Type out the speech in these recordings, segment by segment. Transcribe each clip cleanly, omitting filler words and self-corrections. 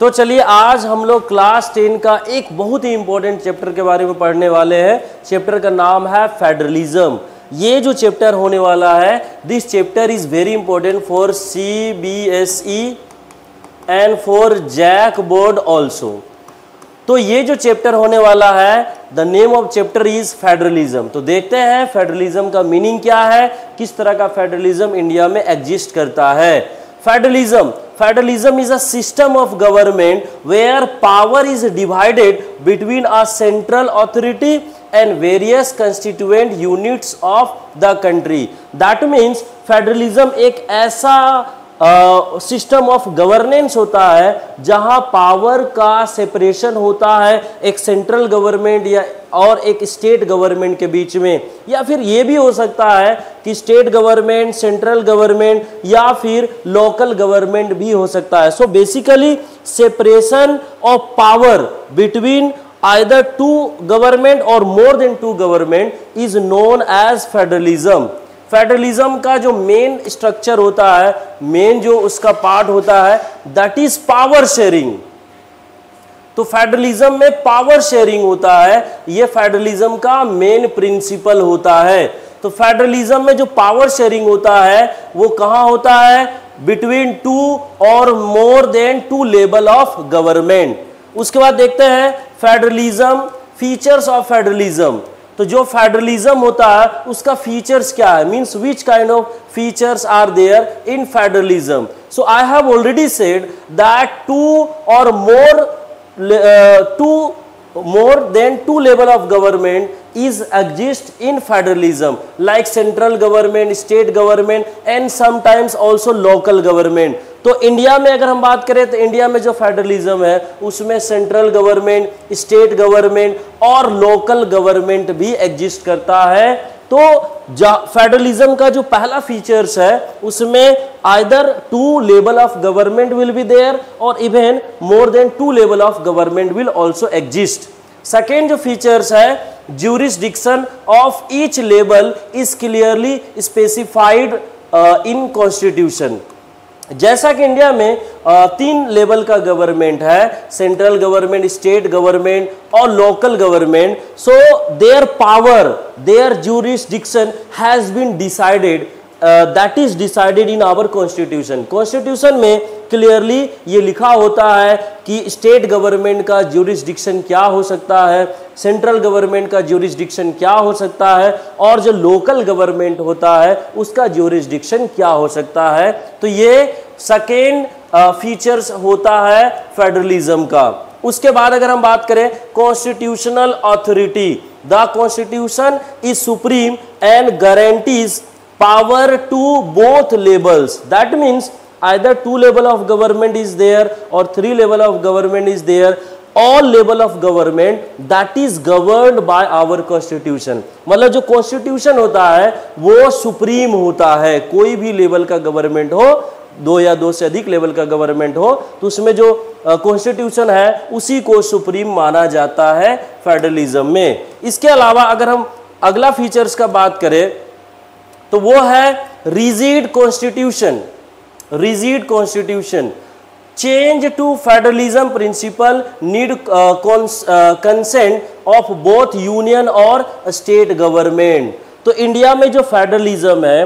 तो चलिए आज हम लोग क्लास 10 का एक बहुत ही इंपॉर्टेंट चैप्टर के बारे में पढ़ने वाले हैं। चैप्टर का नाम है फेडरलिज्म। ये जो चैप्टर होने वाला है, this chapter is very important for CBSE and for JAC board also. तो ये जो चैप्टर होने वाला है, the name of chapter is federalism. तो देखते हैं फेडरलिज्म का मीनिंग क्या है, किस तरह का फेडरलिज्म इंडिया में एग्जिस्ट करता है। Federalism is a system of government where power is divided between a central authority and various constituent units of the country. That means federalism एक ऐसा सिस्टम ऑफ गवर्नेंस होता है जहां पावर का separation होता है एक सेंट्रल गवर्नमेंट या और एक स्टेट गवर्नमेंट के बीच में, या फिर ये भी हो सकता है कि स्टेट गवर्नमेंट, सेंट्रल गवर्नमेंट या फिर लोकल गवर्नमेंट भी हो सकता है। So basically separation of power between either two government or more than two government is known as federalism. Federalism का जो मेन स्ट्रक्चर होता है, मेन जो उसका पार्ट होता है, दैट इज पावर शेयरिंग। तो फेडरलिज्म में पावर शेयरिंग होता है, ये फेडरलिज्म का मेन प्रिंसिपल होता है। तो फेडरलिज्म में जो पावर शेयरिंग होता है वो कहां होता है, बिटवीन टू और more than two level of government. उसके बाद देखते हैं फेडरलिज्म, फीचर्स ऑफ फेडरलिज्म। तो जो फेडरलिज्म होता है उसका फीचर्स क्या है, means which kind of features are there in federalism. So I have already said that two और more than two level of government is exist in federalism, like central government, state government and sometimes also local government. तो India में अगर हम बात करें तो India में जो फेडरलिज्म है उसमें सेंट्रल गवर्नमेंट, स्टेट गवर्नमेंट और लोकल गवर्नमेंट भी एग्जिस्ट करता है। तो फेडरलिज्म का जो पहला फीचर्स है उसमें either two level of government will be there और even more than two level of government will also exist. Second जो फीचर्स है, jurisdiction of each level is clearly specified in constitution. जैसा कि इंडिया में 3 level का government है, central government, state government और local government. So their power, their jurisdiction has been decided, that is decided in our constitution. Constitution में clearly ये लिखा होता है कि स्टेट गवर्नमेंट का ज्यूरिसडिक्शन क्या हो सकता है, सेंट्रल गवर्नमेंट का ज्यूरिसडिक्शन क्या हो सकता है और जो लोकल गवर्नमेंट होता है उसका ज्यूरिसडिक्शन क्या हो सकता है। तो ये सेकेंड फीचर्स होता है फेडरलिज्म का। उसके बाद अगर हम बात करें constitutional authority, the constitution is supreme and guarantees power to both levels. That means either 2 level of government is there or 3 level of government is there. All level of government that is governed by our constitution. मतलब जो constitution होता है वो supreme होता है। कोई भी level का गवर्नमेंट हो, 2 या 2 से अधिक लेवल का गवर्नमेंट हो, तो उसमें जो कॉन्स्टिट्यूशन है उसी को सुप्रीम माना जाता है फेडरलिज्म में। इसके अलावा अगर हम अगला फीचर्स का बात करें तो वो है rigid constitution. Rigid constitution, change to federalism principle need consent of both union और स्टेट गवर्नमेंट। तो इंडिया में जो फेडरलिज्म है,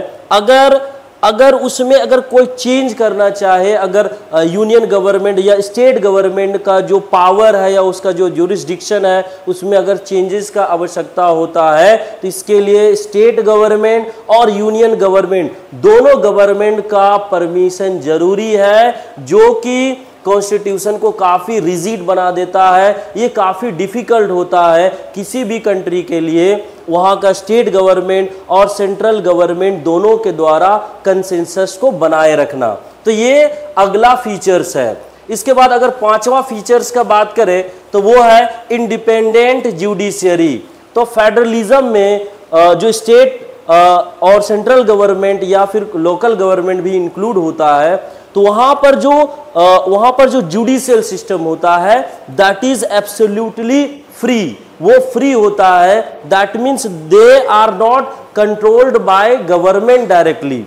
अगर उसमें अगर कोई चेंज करना चाहे, अगर यूनियन गवर्नमेंट या स्टेट गवर्नमेंट का जो पावर है या उसका जो ज्यूरिसडिक्शन है उसमें अगर चेंजेस का आवश्यकता होता है तो इसके लिए स्टेट गवर्नमेंट और यूनियन गवर्नमेंट दोनों गवर्नमेंट का परमिशन जरूरी है, जो कि कॉन्स्टिट्यूशन को काफ़ी रिजिड बना देता है। ये काफ़ी डिफ़िकल्ट होता है किसी भी कंट्री के लिए वहाँ का स्टेट गवर्नमेंट और सेंट्रल गवर्नमेंट दोनों के द्वारा कंसेंसस को बनाए रखना। तो ये अगला फीचर्स है। इसके बाद अगर 5वां फीचर्स का बात करें तो वो है इंडिपेंडेंट जुडिशियरी। तो फेडरलिज्म में जो स्टेट और सेंट्रल गवर्नमेंट या फिर लोकल गवर्नमेंट भी इंक्लूड होता है, तो वहां पर जो जुडिशियल सिस्टम होता है दैट इज एब्सोल्युटली फ्री, वो फ्री होता है। That means they are not controlled by government directly.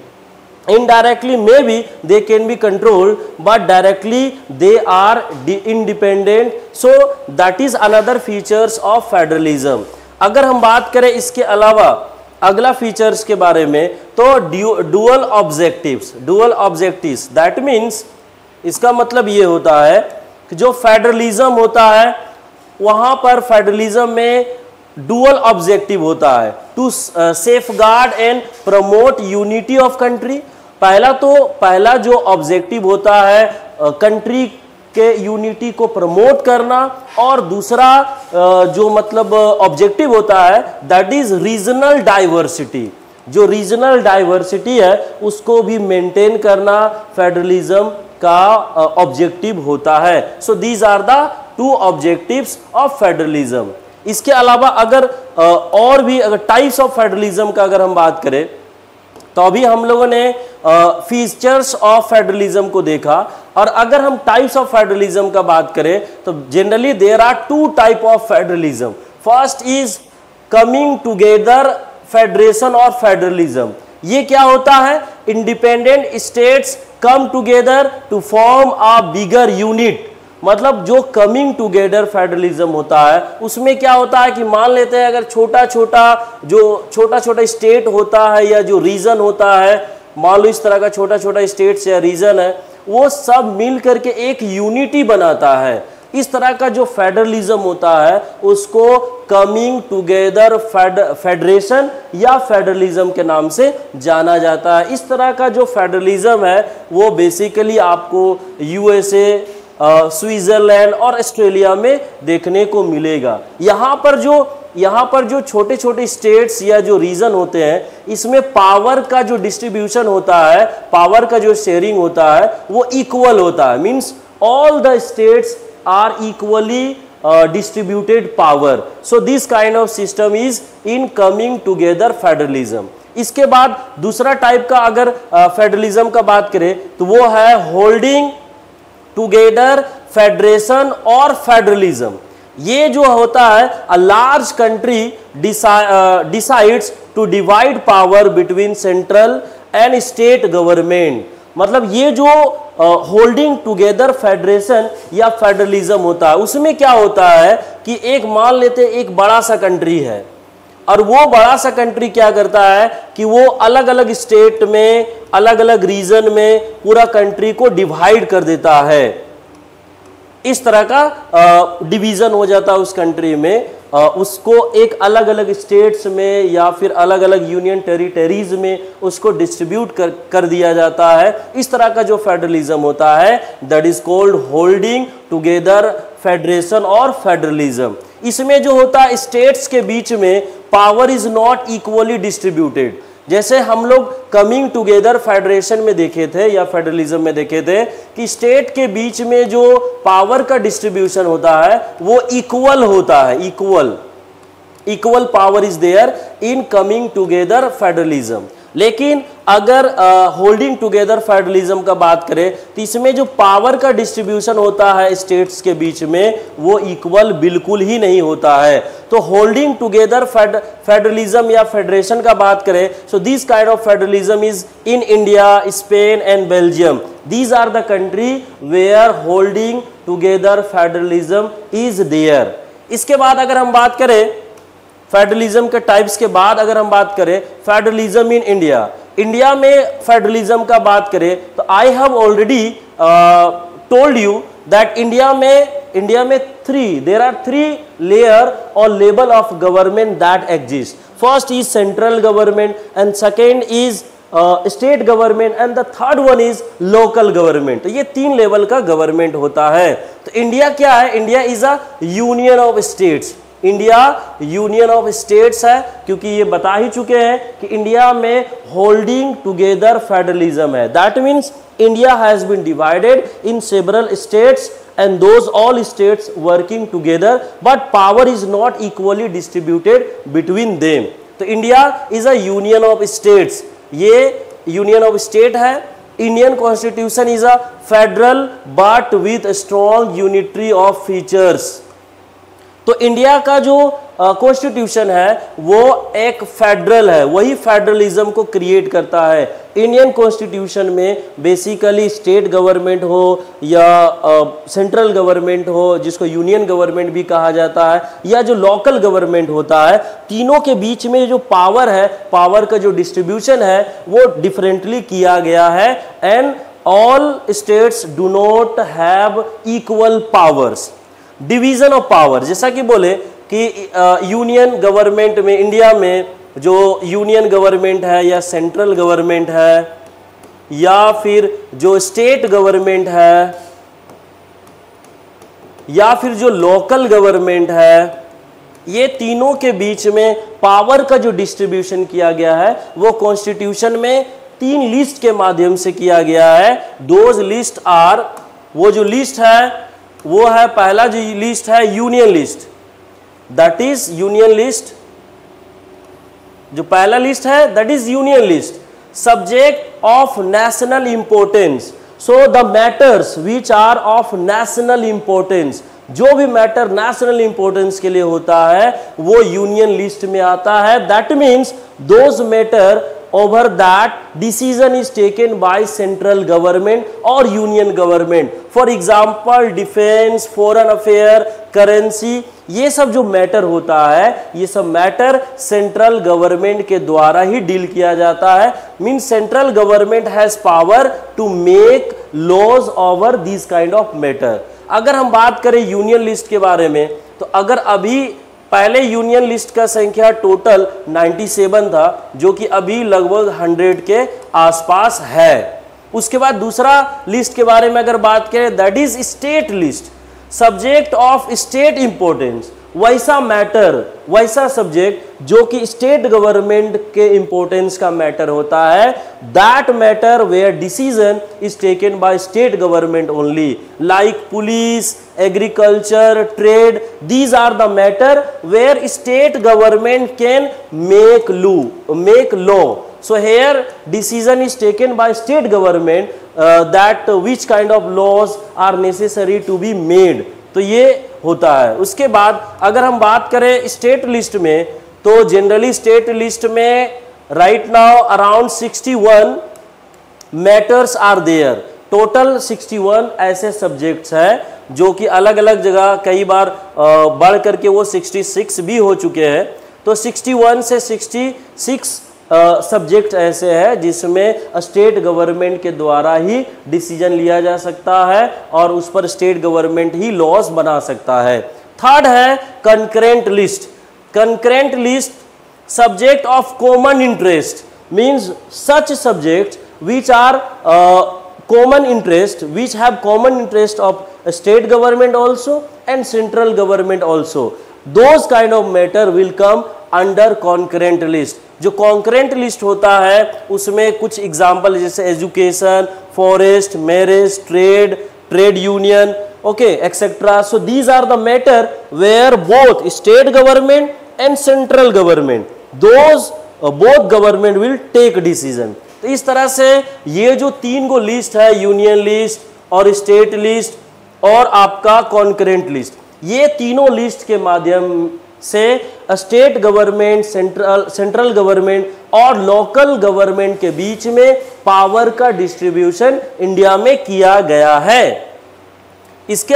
indirectly maybe they can be controlled, but directly they are independent. So that is another features of federalism. अगर हम बात करें इसके अलावा अगला फीचर्स के बारे में, तो डुअल ऑब्जेक्टिव्स, दैट मीन्स इसका मतलब ये होता है कि जो फेडरलिज्म होता है वहां पर फेडरलिज्म में डुअल ऑब्जेक्टिव होता है, to safeguard and promote unity of country. पहला जो ऑब्जेक्टिव होता है कंट्री के यूनिटी को प्रमोट करना, और दूसरा जो मतलब ऑब्जेक्टिव होता है दैट इज रीजनल डाइवर्सिटी। जो रीजनल डाइवर्सिटी है उसको भी मेंटेन करना फेडरलिज्म का ऑब्जेक्टिव होता है। So these are the two objectives of federalism. इसके अलावा अगर और भी अगर टाइप्स ऑफ फेडरलिज्म का अगर हम बात करें, तो अभी हम लोगों ने फीचर्स ऑफ फेडरलिज्म को देखा, और अगर हम टाइप्स ऑफ फेडरलिज्म का बात करें तो generally there are two type of federalism. First is coming together federation और फेडरलिज्म। ये क्या होता है? Independent states come together to form a bigger unit. मतलब जो कमिंग टुगेदर फेडरलिज्म होता है उसमें क्या होता है कि मान लेते हैं अगर छोटा छोटा स्टेट होता है या जो रीजन होता है, मान लो इस तरह का छोटा छोटा स्टेट्स या रीजन है, वो सब मिल करके एक यूनिटी बनाता है। इस तरह का जो फेडरलिज्म होता है उसको कमिंग टुगेदर फेडरेशन या फेडरलिज्म के नाम से जाना जाता है। इस तरह का जो फेडरलिज्म है वो बेसिकली आपको यूएसए, स्विट्जरलैंड और ऑस्ट्रेलिया में देखने को मिलेगा। यहाँ पर जो छोटे छोटे स्टेट्स या जो रीजन होते हैं, इसमें पावर का जो डिस्ट्रीब्यूशन होता है, पावर का जो शेयरिंग होता है वो इक्वल होता है। Means all the states are equally distributed power. So this kind of system is in coming together federalism. इसके बाद दूसरा टाइप का अगर फेडरलिज्म का बात करें तो वो है होल्डिंग टुगेदर फेडरेशन और फेडरलिज्म। ये जो होता है a large country decides to divide power between central and state government. मतलब ये जो होल्डिंग टुगेदर फेडरेशन या फेडरलिज्म होता है उसमें क्या होता है कि एक मान लेते एक बड़ा सा कंट्री है, और वो बड़ा सा कंट्री क्या करता है कि वो अलग अलग स्टेट में, अलग अलग रीजन में पूरा कंट्री को डिवाइड कर देता है। इस तरह का डिवीजन हो जाता है उस कंट्री में, उसको एक अलग अलग स्टेट्स में या फिर अलग अलग यूनियन टेरिटरीज में उसको डिस्ट्रीब्यूट कर दिया जाता है। इस तरह का जो फेडरलिज्म होता है that is called holding together federation और फेडरलिज्म। इसमें जो होता है स्टेट्स के बीच में power is not equally distributed. जैसे हम लोग कमिंग टुगेदर फेडरेशन में देखे थे या फेडरलिज्म में देखे थे कि स्टेट के बीच में जो पावर का डिस्ट्रीब्यूशन होता है वो इक्वल होता है, equal power is there in coming together federalism. लेकिन अगर होल्डिंग टुगेदर फेडरलिज्म का बात करें तो इसमें जो पावर का डिस्ट्रीब्यूशन होता है स्टेट्स के बीच में वो इक्वल बिल्कुल ही नहीं होता है। तो होल्डिंग टुगेदर फेडरलिज्म या फेडरेशन का बात करें, so this kind of federalism is in India, Spain and Belgium. These are the country where holding together federalism is there. इसके बाद अगर हम बात करें फेडरलिज्म के टाइप्स के बाद अगर हम बात करें फेडरलिज्म इन इंडिया, इंडिया में फेडरलिज्म का बात करें तो आई have already told you that India में देयर आर थ्री लेयर और level of government that exist. First is central government and second is state government and the third one is local government. तो ये तीन level का government होता है। तो India क्या है? India is a union of states. India union of states है, क्योंकि ये बता ही चुके हैं कि इंडिया में होल्डिंग टुगेदर फेडरलिज्म है। That means India has been divided in several states and those all states working together but power is not equally distributed between them. तो India is a union of states, ये union of state है। Indian constitution is a federal but with strong unitary of features. तो India का जो constitution है वो एक federal है, वही फेडरलिज्म को क्रिएट करता है। इंडियन कॉन्स्टिट्यूशन में बेसिकली स्टेट गवर्नमेंट हो या सेंट्रल गवर्नमेंट हो, जिसको यूनियन गवर्नमेंट भी कहा जाता है, या जो लोकल गवर्नमेंट होता है, तीनों के बीच में जो पावर है, पावर का जो डिस्ट्रीब्यूशन है वो डिफरेंटली किया गया है। And all states do not have equal powers. Division of power, जैसा कि बोले कि यूनियन गवर्नमेंट में, इंडिया में जो यूनियन गवर्नमेंट है या सेंट्रल गवर्नमेंट है या फिर जो स्टेट गवर्नमेंट है या फिर जो लोकल गवर्नमेंट है, ये तीनों के बीच में पावर का जो डिस्ट्रीब्यूशन किया गया है वो कॉन्स्टिट्यूशन में 3 लिस्ट के माध्यम से किया गया है। दोज लिस्ट आर, वो जो लिस्ट है वो है, पहला जो लिस्ट है union list, that is union list. जो पहला लिस्ट है that is union list, subject of national importance. So the matters which are of national importance, जो भी मैटर नेशनल इंपोर्टेंस के लिए होता है वो यूनियन लिस्ट में आता है। That means those matter over that decision is taken by central government or union government. For example, defense, foreign affair, currency, ये सब जो मैटर होता है ये सब मैटर सेंट्रल गवर्नमेंट के द्वारा ही डील किया जाता है। Mean central government has power to make laws over this kind of matter. अगर हम बात करें यूनियन लिस्ट के बारे में, तो अगर अभी पहले यूनियन लिस्ट का संख्या टोटल 97 था, जो कि अभी लगभग 100 के आसपास है। उसके बाद दूसरा लिस्ट के बारे में अगर बात करें, that is state list, subject of state importance, वैसा मैटर, वैसा सब्जेक्ट जो कि स्टेट गवर्नमेंट के इंपोर्टेंस का मैटर होता है, that matter where decision is taken by state government only, like police, agriculture, trade, these are the matter where state government can make law. So here decision is taken by state government that which kind of laws are necessary to be made. तो ये होता है। उसके बाद अगर हम बात करें स्टेट लिस्ट में, तो जनरली स्टेट लिस्ट में right now around 61 matters are there. Total 61 ऐसे सब्जेक्ट्स हैं जो कि अलग अलग जगह कई बार बढ़ करके वो 66 भी हो चुके हैं। तो 61 से 66 सब्जेक्ट ऐसे हैं जिसमें स्टेट गवर्नमेंट के द्वारा ही डिसीजन लिया जा सकता है और उस पर स्टेट गवर्नमेंट ही लॉज बना सकता है। थर्ड है concurrent list. Concurrent list, subject of common interest, means such subject which are common interest, which have common interest of state government also and central government also. Those kind of matter will come under concurrent list. जो concurrent list होता है उसमें कुछ example जैसे education, forest, marriage, trade union, okay etcetera. So these are the matter where both state government and central government, those both government will take decision. तो इस तरह से ये जो 3 गो लिस्ट है, यूनियन लिस्ट और स्टेट लिस्ट और आपका कॉन्करेंट लिस्ट, ये तीनों लिस्ट के माध्यम से स्टेट गवर्नमेंट, सेंट्रल गवर्नमेंट और लोकल गवर्नमेंट के बीच में पावर का डिस्ट्रीब्यूशन इंडिया में किया गया है. इसके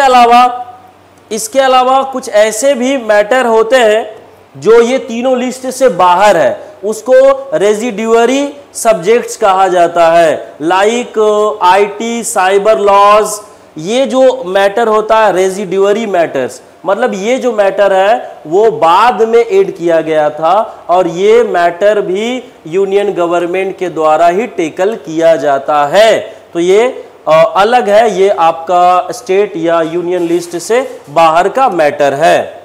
अलावा कुछ ऐसे भी मैटर होते हैं जो ये तीनों लिस्ट से बाहर है, उसको रेजिड्यूअरी सब्जेक्ट्स कहा जाता है. लाइक आईटी, साइबर लॉज, ये जो मैटर होता है रेजिड्यूअरी मैटर्स, मतलब ये जो मैटर है वो बाद में ऐड किया गया था और ये मैटर भी यूनियन गवर्नमेंट के द्वारा ही टेकल किया जाता है. तो ये अलग है, ये आपका स्टेट या यूनियन लिस्ट से बाहर का मैटर है.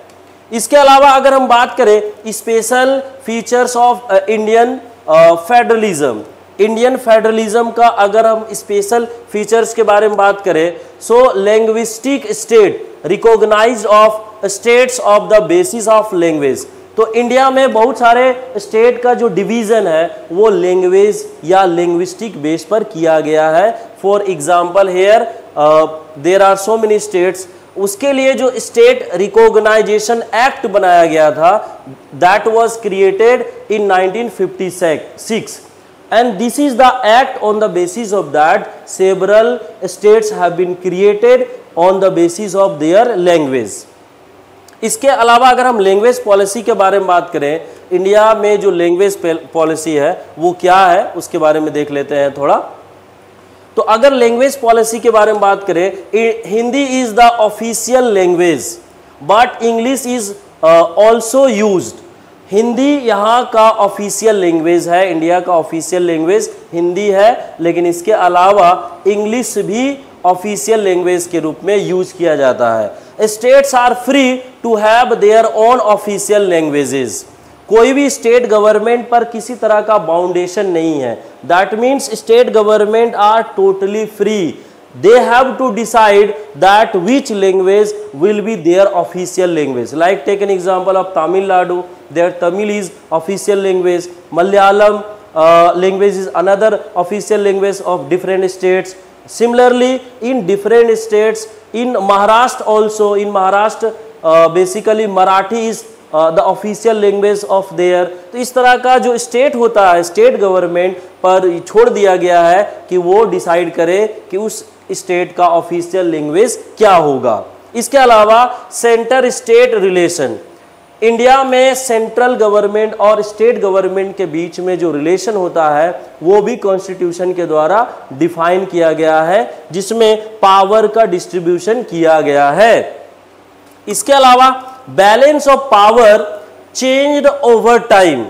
इसके अलावा अगर हम बात करें special features of Indian federalism, Indian federalism का अगर हम स्पेशल फीचर्स के बारे में बात करें, so linguistic state recognised of states of the basis of language. तो इंडिया में बहुत सारे स्टेट का जो डिवीजन है वो लैंग्वेज या लिंग्विस्टिक बेस पर किया गया है. For example here there are so many states उसके लिए जो स्टेट रिकॉग्नाइजेशन एक्ट बनाया गया था, that was created in 1956, and this is the act on the basis of that several states have been created on the basis of their language. इसके अलावा अगर हम लैंग्वेज पॉलिसी के बारे में बात करें, इंडिया में जो लैंग्वेज पॉलिसी है वो क्या है उसके बारे में देख लेते हैं थोड़ा। तो अगर लैंग्वेज पॉलिसी के बारे में बात करें, Hindi is the official language but English is also used. Hindi यहाँ का ऑफिशियल लैंग्वेज है, इंडिया का ऑफिशियल लैंग्वेज हिंदी है, लेकिन इसके अलावा इंग्लिश भी ऑफिशियल लैंग्वेज के रूप में यूज किया जाता है। States are free to have their own official languages. कोई भी स्टेट गवर्नमेंट पर किसी तरह का बाउंडेशन नहीं है। That means state government are totally free. They have to decide that which language will be their official language. Like take an example of Tamil Nadu, their Tamil is official language. Malayalam language is another official language of different states. Similarly, in different states, in Maharashtra also, in Maharashtra basically Marathi is the official language of there. तो इस तरह का जो state होता है, state government पर छोड़ दिया गया है कि वो डिसाइड करे कि उस स्टेट का ऑफिशियल लैंग्वेज क्या होगा। इसके अलावा सेंटर स्टेट रिलेशन, इंडिया में सेंट्रल गवर्नमेंट और स्टेट गवर्नमेंट के बीच में जो रिलेशन होता है वो भी कॉन्स्टिट्यूशन के द्वारा डिफाइन किया गया है, जिसमें पावर का डिस्ट्रीब्यूशन किया गया है। इसके अलावा balance of power changed over time,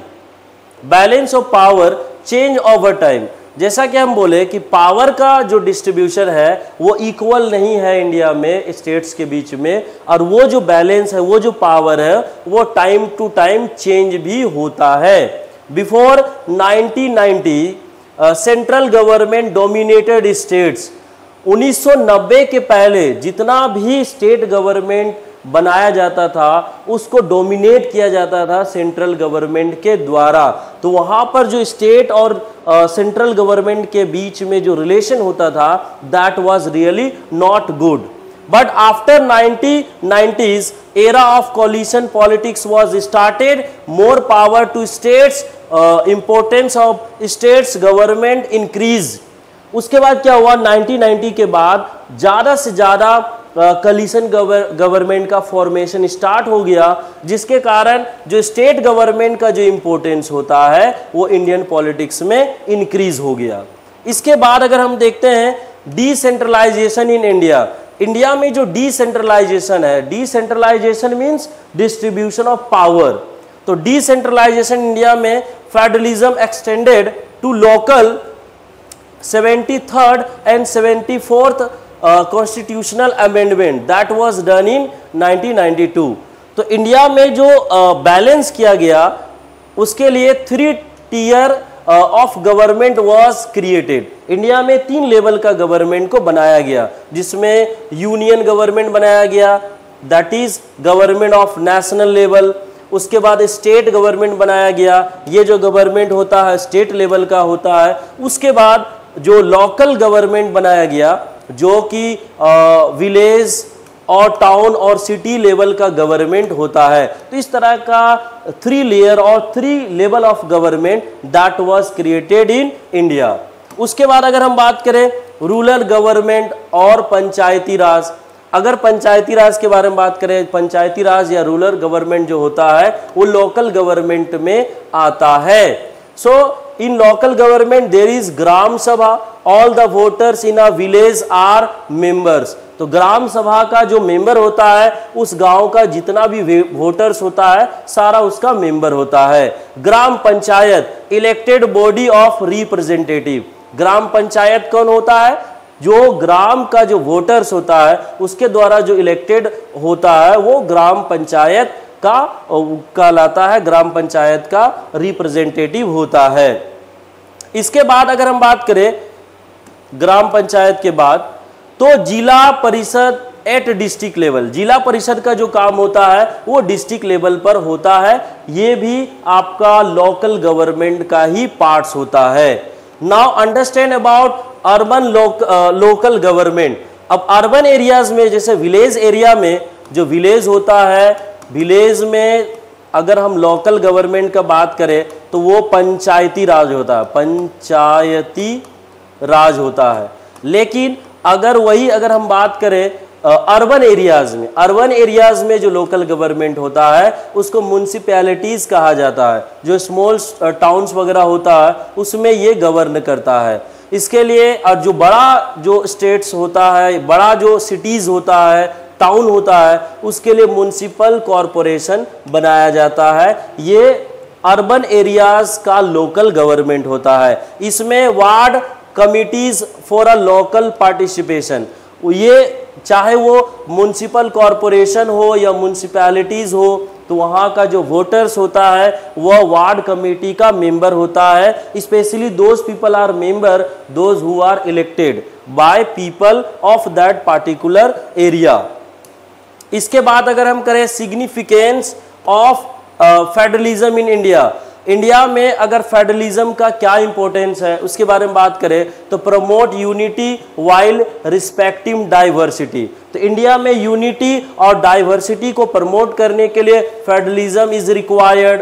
balance of power change over time. जैसा कि हम बोले कि पावर का जो डिस्ट्रीब्यूशन है वो इक्वल नहीं है इंडिया में स्टेट्स के बीच में, और वो जो बैलेंस है, वो जो पावर है वो टाइम टू टाइम चेंज भी होता है। Before 1990 central government dominated states. 1990 के पहले जितना भी स्टेट गवर्नमेंट बनाया जाता था उसको डोमिनेट किया जाता था सेंट्रल गवर्नमेंट के द्वारा। तो वहाँ पर जो स्टेट और सेंट्रल गवर्नमेंट के बीच में जो रिलेशन होता था that was really not good. But after 1990s era of coalition politics was started, more power to states, importance of states government increase। उसके बाद क्या हुआ, 1990 के बाद ज़्यादा से ज़्यादा कोलिशन गवर्नमेंट का फॉर्मेशन स्टार्ट हो गया, जिसके कारण जो स्टेट गवर्नमेंट का जो इम्पोर्टेंस होता है वो इंडियन पॉलिटिक्स में इंक्रीज हो गया। इसके बाद अगर हम देखते हैं डिसेंट्रलाइजेशन इन इंडिया, इंडिया में जो डिसेंट्रलाइजेशन है, decentralisation means distribution of power. तो डिसेंट्रलाइजेशन इंडिया में federalism extended to local 73rd and 74th constitutional amendment that was done in 1992। तो इंडिया में जो बैलेंस किया गया उसके लिए 3 tier of government was created. India में 3 लेवल का गवर्नमेंट को बनाया गया, जिसमें यूनियन गवर्नमेंट बनाया गया, that is government of national level. उसके बाद स्टेट गवर्नमेंट बनाया गया, ये जो गवर्नमेंट होता है स्टेट लेवल का होता है। उसके बाद जो लोकल गवर्नमेंट बनाया गया जो कि विलेज और टाउन और सिटी लेवल का गवर्नमेंट होता है। तो इस तरह का 3 लेयर और 3 level of government that was created in India. उसके बाद अगर हम बात करें रूरल गवर्नमेंट और पंचायती राज, अगर पंचायती राज के बारे में बात करें, पंचायती राज या रूरल गवर्नमेंट जो होता है वो लोकल गवर्नमेंट में आता है। सो in local government there is ग्राम सभा, all the voters in a village are members। तो ग्राम सभा का जो मेंबर होता है उस गांव का जितना भी वोटर्स होता है सारा उसका मेंबर होता है। Gram panchayat elected body of representative, gram panchayat कौन होता है, जो ग्राम का जो वोटर्स होता है उसके द्वारा जो इलेक्टेड होता है वो ग्राम पंचायत का कहलाता है, ग्राम पंचायत का रिप्रेजेंटेटिव होता है। इसके बाद अगर हम बात करें ग्राम पंचायत के बाद तो जिला परिषद एट डिस्ट्रिक्ट लेवल, जिला परिषद का जो काम होता है वो डिस्ट्रिक्ट लेवल पर होता है, ये भी आपका लोकल गवर्नमेंट का ही पार्ट्स होता है। Now understand about urban local government. अब अर्बन एरियाज में, जैसे विलेज एरिया में, जो विलेज होता है, विलेज में अगर हम लोकल गवर्नमेंट का बात करें तो वो पंचायती राज होता है, पंचायती राज होता है। लेकिन अगर हम बात करें अर्बन एरियाज में जो लोकल गवर्नमेंट होता है उसको म्युनिसिपैलिटीज कहा जाता है। जो स्मॉल टाउन्स वगैरह होता है उसमें ये गवर्न करता है। इसके लिए जो बड़ा जो स्टेट्स होता है, बड़ा जो सिटीज होता है, टाउन होता है, उसके लिए म्युनिसिपल कॉरपोरेशन बनाया जाता है। ये अर्बन एरियाज का लोकल गवर्नमेंट होता है। इसमें ward committees for a local participation, ये चाहे वो म्युनिसिपल कॉरपोरेशन हो या म्युनिसिपैलिटीज हो, तो वहाँ का जो वोटर्स होता है वह वार्ड कमेटी का मेंबर होता है। Specially those people are member those who are elected by people of that particular area. इसके बाद अगर हम करें significance of federalism in India में अगर फेडरलिज्म का क्या इंपॉर्टेंस है उसके बारे में बात करें तो promote unity while respecting diversity. तो इंडिया में यूनिटी और डाइवर्सिटी को प्रमोट करने के लिए federalism is required.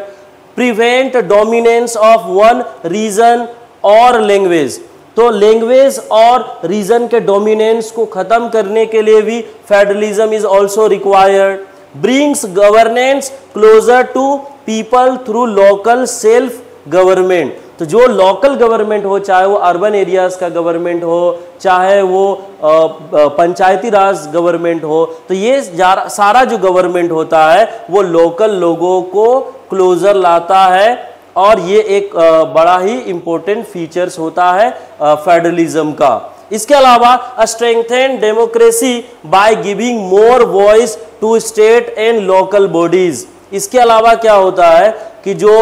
Prevent dominance of one region और लैंग्वेज, तो लैंग्वेज और रीजन के डोमिनेंस को खत्म करने के लिए भी federalism is also required. Brings governance closer to people through local self government, तो जो लोकल गवर्नमेंट हो, चाहे वो अर्बन एरियाज का गवर्नमेंट हो, चाहे वो पंचायती राज गवर्नमेंट हो, तो ये सारा जो गवर्नमेंट होता है वो लोकल लोगों को क्लोजर लाता है। और ये एक बड़ा ही इंपॉर्टेंट फीचर्स होता है फेडरलिज्म का। इसके अलावा strengthen democracy by giving more voice to state and local bodies. इसके अलावा क्या होता है कि जो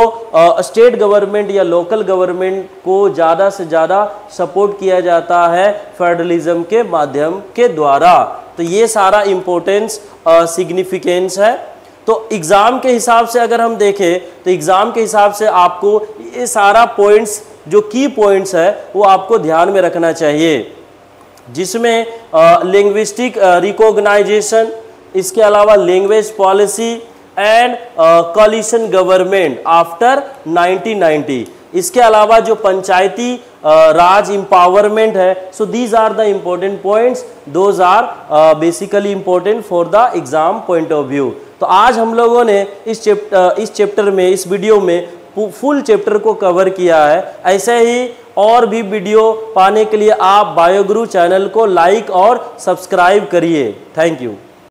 स्टेट गवर्नमेंट या लोकल गवर्नमेंट को ज़्यादा से ज़्यादा सपोर्ट किया जाता है फेडरलिज्म के माध्यम के द्वारा। तो ये सारा इम्पोर्टेंस सिग्निफिकेंस है। तो एग्ज़ाम के हिसाब से अगर हम देखें तो एग्ज़ाम के हिसाब से आपको ये सारा पॉइंट्स, जो की पॉइंट्स है वो आपको ध्यान में रखना चाहिए, जिसमें लिंग्विस्टिक रिकॉग्नाइजेशन, इसके अलावा language policy and coalition government after 1990। इसके अलावा जो पंचायती राज एम्पावरमेंट है, so these are the important points, those are basically important for the exam point of view. तो आज हम लोगों ने इस चैप्टर में, इस वीडियो में फुल चैप्टर को कवर किया है। ऐसे ही और भी वीडियो पाने के लिए आप बायोगुरु चैनल को लाइक और सब्सक्राइब करिए। Thank you.